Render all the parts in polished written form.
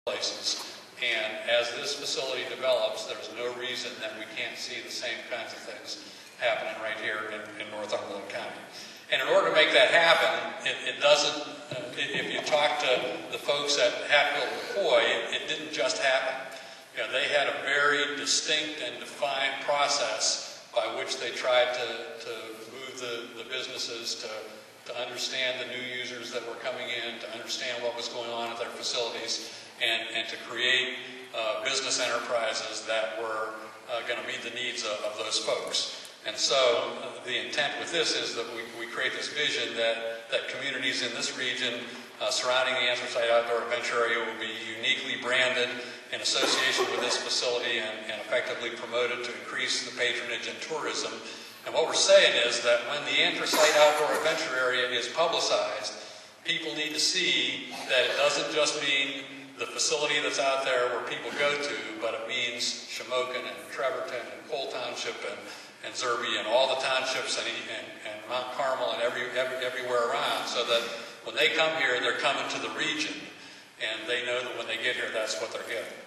places. And as this facility develops, there's no reason that we can't see the same kinds of things happening right here in Northumberland County. And in order to make that happen, it doesn't, if you talk to the folks at Hatfield McCoy, it didn't just happen. You know, they had a very distinct and defined process by which they tried to move the businesses to understand the new users that were coming in, to understand what was going on at their facilities, and to create business enterprises that were going to meet the needs of those folks. And so the intent with this is that we create this vision that communities in this region surrounding the Anthracite Outdoor Adventure area will be uniquely branded in association with this facility and effectively promoted to increase the patronage and tourism. And what we're saying is that when the Anthracite Outdoor Adventure area is publicized, people need to see that it doesn't just mean the facility that's out there where people go to, but it means Shamokin and Trevorton and Cole Township and Zerby and all the townships and Mount Carmel and everywhere around, so that when they come here, they're coming to the region, and they know that when they get here, that's what they're getting.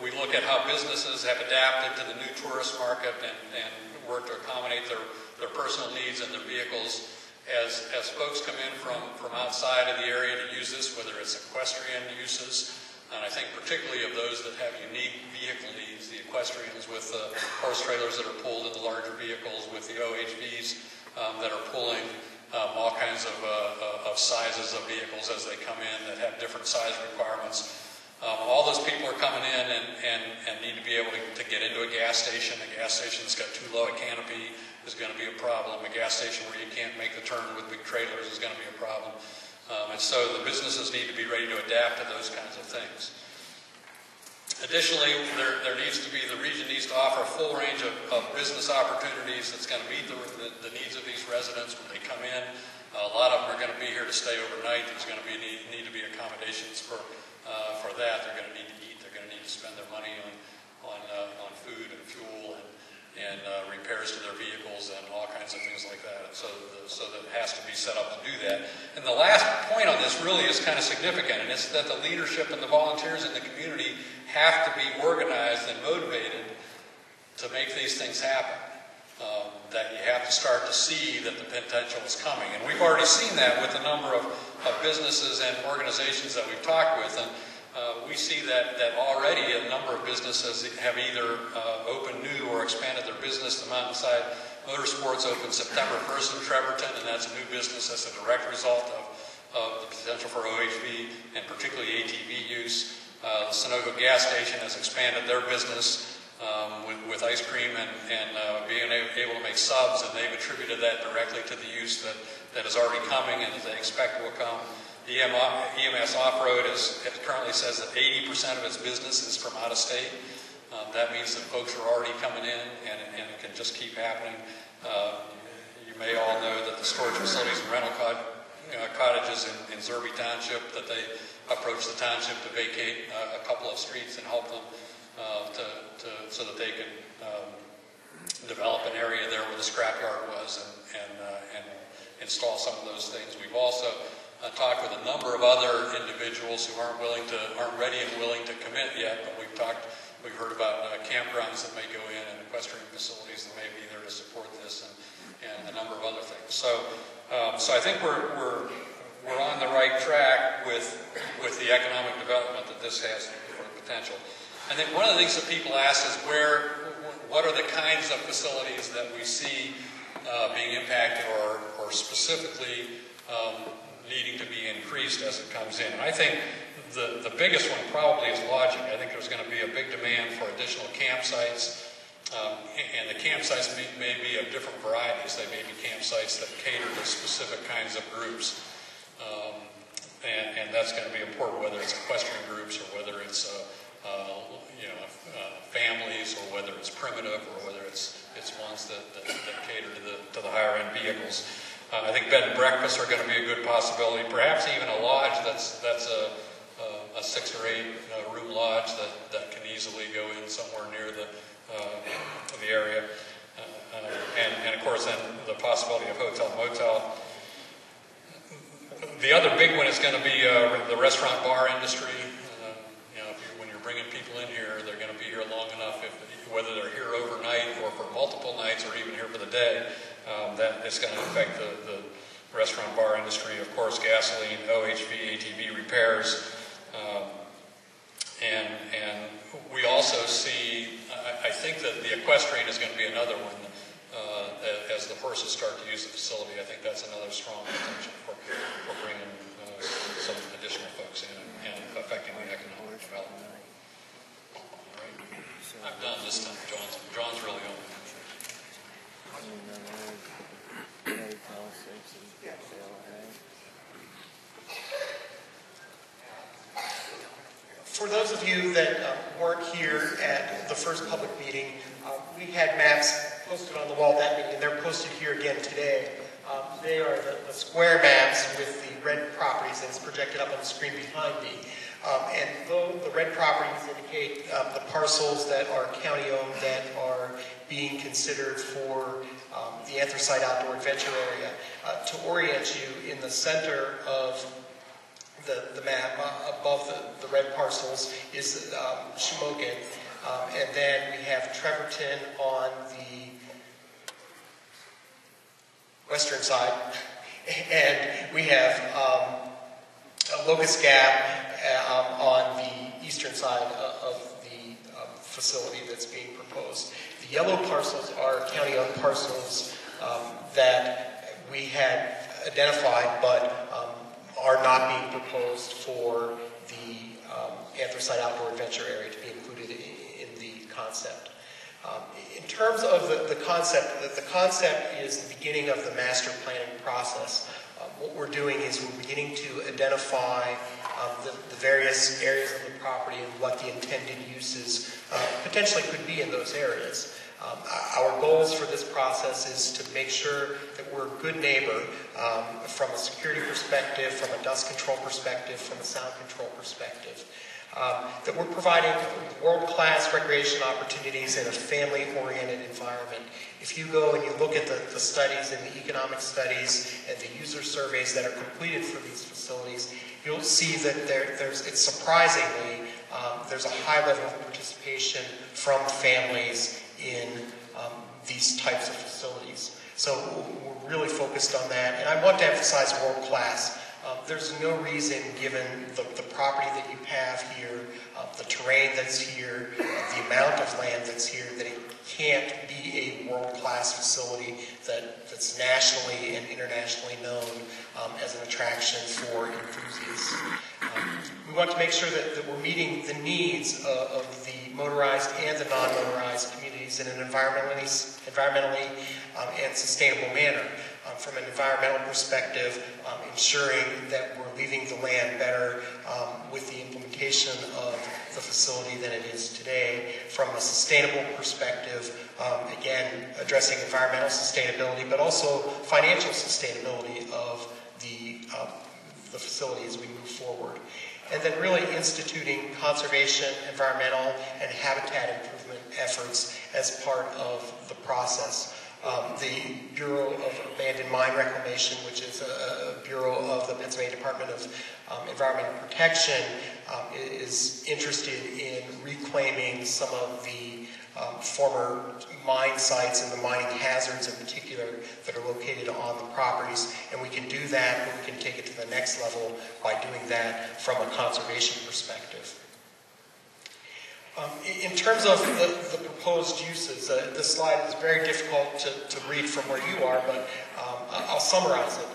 We look at how businesses have adapted to the new tourist market and work to accommodate their personal needs and their vehicles. As folks come in from outside of the area to use this, whether it's equestrian uses, and I think particularly of those that have unique vehicle needs, the equestrians with horse trailers that are pulled in the larger vehicles, with the OHVs that are pulling all kinds of sizes of vehicles as they come in that have different size requirements. All those people are coming in and need to be able to get into a gas station. A gas station that's got too low a canopy is going to be a problem. A gas station where you can't make the turn with big trailers is going to be a problem. And so the businesses need to be ready to adapt to those kinds of things. Additionally, the region needs to offer a full range of business opportunities that's going to meet the needs of these residents when they come in. A lot of them are going to be here to stay overnight. There's going to need to be accommodations for that. They're going to need to eat. They're going to need to spend their money on food and fuel and repairs to their vehicles and all kinds of things like that. So that it has to be set up to do that. And the last point on this really is kind of significant, and it's that the leadership and the volunteers in the community have to be organized and motivated to make these things happen. That you have to start to see that the potential is coming. And we've already seen that with a number of businesses and organizations that we've talked with. And we see that already a number of businesses have either opened new or expanded their business. The Mountainside Motorsports opened September 1st in Trevorton, and that's a new business. That's a direct result of the potential for OHV and particularly ATV use. The Sunoco gas station has expanded their business with ice cream and being able to make subs, and they've attributed that directly to the use that is already coming and that they expect will come. The EMS Off-Road currently says that 80% of its business is from out of state. That means that folks are already coming in, and it can just keep happening. You may all know that the storage facilities and rental cottages in Zerby Township, that they approached the township to vacate a couple of streets and help them so that they can develop an area there where the scrapyard was and install some of those things. We've also talked with a number of other individuals who aren't ready and willing to commit yet, but we've heard about campgrounds that may go in and equestrian facilities that may be there to support this and a number of other things. So I think we're on the right track with the economic development that this has for potential. I think one of the things that people ask is what are the kinds of facilities that we see being impacted or specifically needing to be increased as it comes in. And I think the biggest one probably is lodging. I think there's going to be a big demand for additional campsites, and the campsites may be of different varieties. They may be campsites that cater to specific kinds of groups, and that's going to be important, whether it's equestrian groups or whether it's families, or whether it's primitive, or whether it's ones that cater to the higher end vehicles. I think bed and breakfasts are going to be a good possibility. Perhaps even a lodge that's a 6 or 8 room lodge that can easily go in somewhere near the area, and of course then the possibility of hotel motel. The other big one is going to be the restaurant bar industry. When you're bringing people in here, they're going to be here long enough, whether they're here overnight or for multiple nights or even here for the day, that it's going to affect the restaurant bar industry. Of course, gasoline, OHV, ATV repairs. And we also see, I think that the equestrian is going to be another one as the horses start to use the facility. I think that's another strong potential for bringing some additional folks in and affecting the economic development. All right. I'm done this time. John's really on. For those of you that weren't here at the first public meeting, we had maps posted on the wall that meeting, and they're posted here again today. They are the square maps with the red properties, and it's projected up on the screen behind me. And though the red properties indicate the parcels that are county-owned that are being considered for the Anthracite Outdoor Adventure area, to orient you, in the center of the map, above the red parcels, is Shamokin, and then we have Trevorton on the western side, and we have Locust Gap on the eastern side of the facility that's being proposed. The yellow parcels are county-owned parcels that we had identified, but are not being proposed for the Anthracite Outdoor Adventure area to be included in the concept. In terms of the concept is the beginning of the master planning process. What we're doing is we're beginning to identify the various areas of the property and what the intended uses potentially could be in those areas. Our goals for this process is to make sure that we're a good neighbor from a security perspective, from a dust control perspective, from a sound control perspective. That we're providing world-class recreation opportunities in a family-oriented environment. If you go and you look at the studies and the economic studies and the user surveys that are completed for these facilities, you'll see that it's surprisingly, there's a high level of participation from families in these types of facilities. So we're really focused on that, and I want to emphasize world-class. There's no reason, given the property that you have here, the terrain that's here, the amount of land that's here, that it can't be a world-class facility that's nationally and internationally known as an attraction for enthusiasts. We want to make sure that we're meeting the needs of the motorized and the non-motorized communities in an environmentally and sustainable manner. From an environmental perspective, ensuring that we're leaving the land better with the implementation of the facility than it is today. From a sustainable perspective, again, addressing environmental sustainability, but also financial sustainability of the facility as we move forward. And then really instituting conservation, environmental, and habitat improvement efforts as part of the process. The Bureau of Abandoned Mine Reclamation, which is a bureau of the Pennsylvania Department of Environmental Protection, is interested in reclaiming some of the former mine sites and the mining hazards in particular that are located on the properties. And we can do that, but we can take it to the next level by doing that from a conservation perspective. In terms of the proposed uses, this slide is very difficult to read from where you are, but I'll summarize it.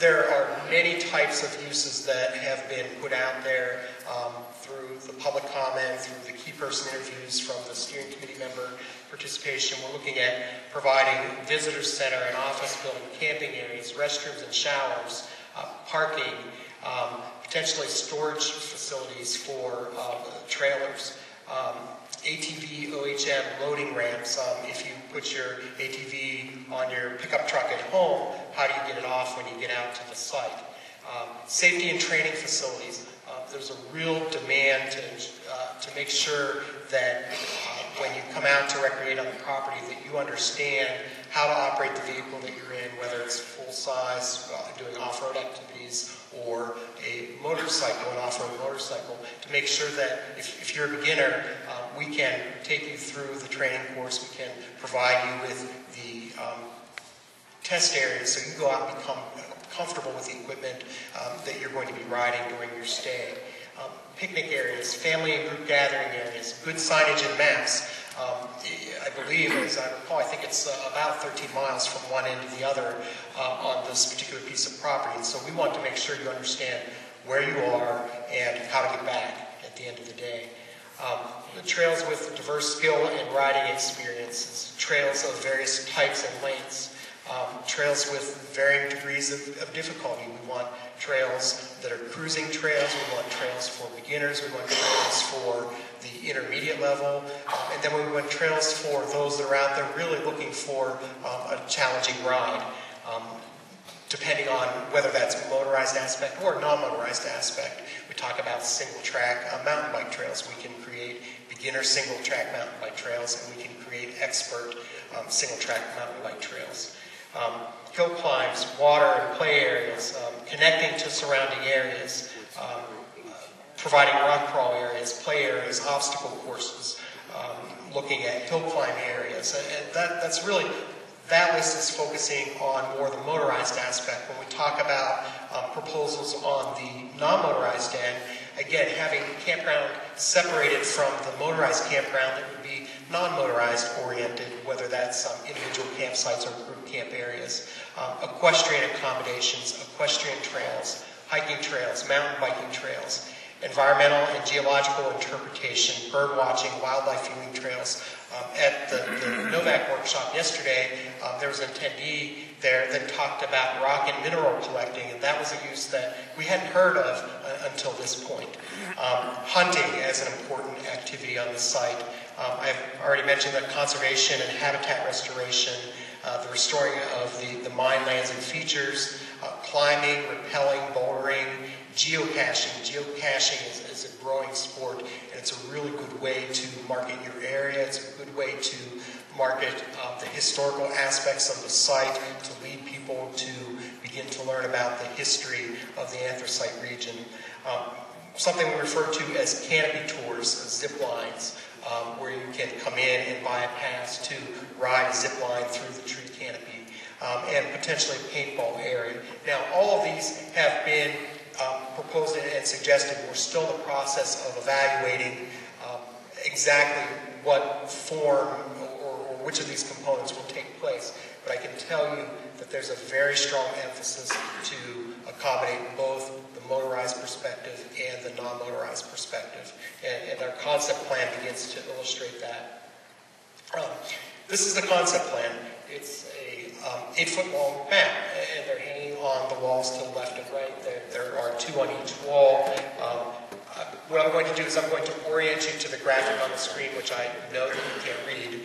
There are many types of uses that have been put out there through the public comment, through the key person interviews, from the steering committee member participation. We're looking at providing visitor center and office building, camping areas, restrooms and showers, parking, potentially storage facilities for trailers, ATV, OHM loading ramps. If you put your ATV on your pickup truck at home, how do you get it off when you get out to the site? Safety and training facilities. There's a real demand to make sure that when you come out to recreate on the property, that you understand how to operate the vehicle that you're in, whether it's full size, doing off-road activities, or a motorcycle, an off-road motorcycle, to make sure that if you're a beginner, we can take you through the training course, we can provide you with the test areas so you can go out and become comfortable with the equipment that you're going to be riding during your stay. Picnic areas, family and group gathering areas, good signage and maps. I believe, as I recall, I think it's about 13 miles from one end to the other on this particular piece of property. And so we want to make sure you understand where you are and how to get back at the end of the day. Trails with diverse skill and riding experiences, trails of various types and lengths, trails with varying degrees of difficulty. We want trails that are cruising trails, we want trails for beginners, we want trails for the intermediate level, and then we want trails for those that are out there really looking for a challenging ride, depending on whether that's a motorized aspect or a non-motorized aspect. We talk about single-track mountain bike trails. We can create beginner single-track mountain bike trails, and we can create expert single-track mountain bike trails. Hill climbs, water and play areas, connecting to surrounding areas, providing rock crawl areas, play areas, obstacle courses, looking at hill climb areas. And that's really, that list is focusing on more the motorized aspect. When we talk about proposals on the non-motorized end, again, having campground separated from the motorized campground that would be non-motorized oriented, whether that's individual campsites or group camp areas, equestrian accommodations, equestrian trails, hiking trails, mountain biking trails, environmental and geological interpretation, bird watching, wildlife viewing trails. At the Novak workshop yesterday, there was an attendee there that talked about rock and mineral collecting, and that was a use that we hadn't heard of until this point. Hunting as an important activity on the site. I've already mentioned the conservation and habitat restoration, the restoring of the mine lands and features, climbing, rappelling, bouldering, geocaching. Geocaching is a growing sport, and it's a really good way to market your area. It's a good way to market the historical aspects of the site, to lead people to begin to learn about the history of the Anthracite region. Something we refer to as canopy tours, zip lines, where you can come in and buy a pass to ride a zip line through the tree canopy, and potentially a paintball area. Now, all of these have been proposed and suggested. We're still in the process of evaluating exactly what form or which of these components will take place. But I can tell you that there's a very strong emphasis to accommodate both the motorized perspective and the non-motorized perspective. And our concept plan begins to illustrate that. This is the concept plan. It's a 8-foot long map, and they're hanging on the walls to the left and right. There are 2 on each wall. What I'm going to do is I'm going to orient you to the graphic on the screen, which I know that you can't read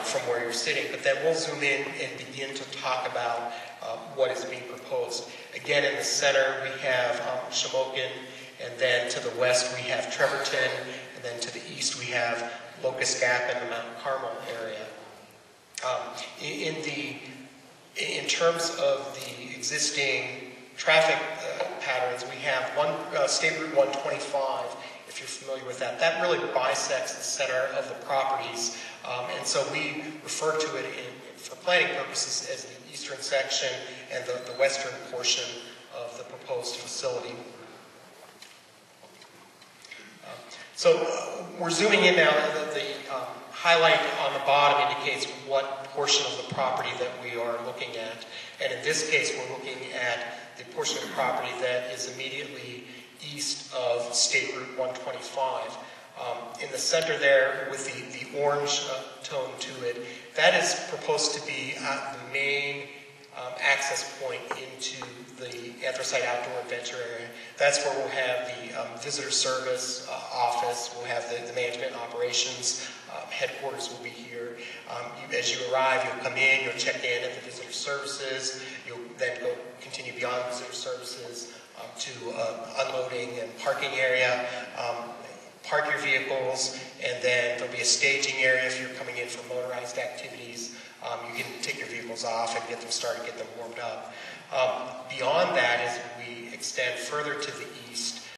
from where you're sitting, but then we'll zoom in and begin to talk about what is being proposed. Again, in the center we have Shamokin, and then to the west we have Trevorton, and then to the east we have Locust Gap and the Mount Carmel area. In terms of the existing traffic patterns, we have State Route 125, if you're familiar with that. That really bisects the center of the properties, and so we refer to it for planning purposes as the eastern section and the western portion of the proposed facility. So we're zooming in now. The highlight on the bottom indicates what portion of the property that we are looking at. And in this case, we're looking at the portion of the property that is immediately east of State Route 125. In the center there, with the orange tone to it, that is proposed to be the main access point into the Anthracite Outdoor Adventure area. That's where we'll have the visitor service office, we'll have the management operations, headquarters will be here. As you arrive, you'll come in, you'll check in at the visitor services, you'll then go continue beyond visitor services to unloading and parking area. park your vehicles, and then there'll be a staging area if you're coming in for motorized activities. You can take your vehicles off and get them started, get them warmed up. Beyond that, as we extend further to the east,